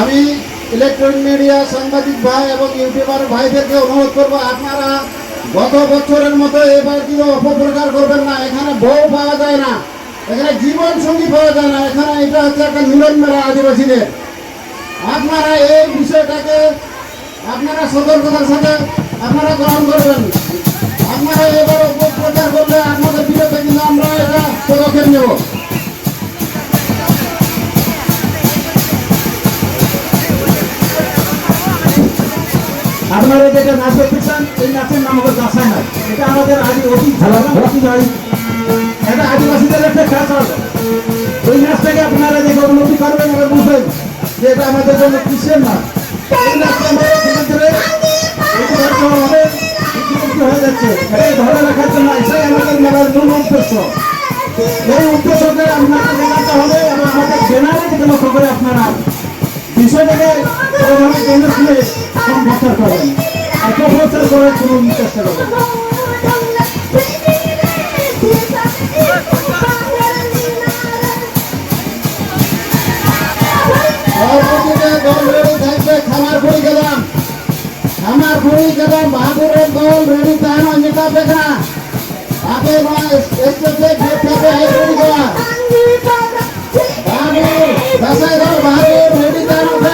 আমি electronic media সাংবাদিক ভাই এবং ইউটিউবার ভাইদেরকে অনুরোধ করবো, আপনারা গত বছরের মতো এবার কিন্তু অপপ্রচার করবেন না। এখানে বউ পাওয়া যায় না, এখানে জীবন সঙ্গী পাওয়া যায় না, এখানে এটা হচ্ছে একটা মিলন মেলা আদিবাসীদের। আপনারা এই বিষয়টাকে আপনারা সতর্কতার সাথে আপনারা গ্রহণ করবেন। আপনারা এবার অপপ্রচার করলে আপনাদের বিরুদ্ধে কিন্তু আমরা এটা পদক্ষেপ নেব। আপনারা যেটা নাচ দেখতেছেন এই নাচের নাম হলো দাসাই নাচ। এটা আমাদের এটা আদিবাসীদের একটা কালচার। ওই নাচটাকে আপনারা দেখে উন্নতি করবেন এবং বুঝবেন যে এটা আমাদের জন্য কিসের নাচ। এই নাচটা আমাদের ধীরে হয়ে যাচ্ছে, এই ধরে রাখার জন্য এটাই আমাদের মেলার মূল উদ্দেশ্য। এই উদ্দেশ্যকে আপনাকে জানাতে হবে এবং আমাদের জেনারেলকে লক্ষ্য করে আপনারা বিষয়টাকে কোনোভাবে কেন্দ্র করে প্রচার করবেন, অপপ্রচার করার কোনো চেষ্টা করবেন। বাহাদুরের দল রেডি তাহলে যেটা দেখা আগে স্টেজে গেট থেকে রেডি করা বাহাদুর দশাই দল বাহাদুর রেডি তাহলে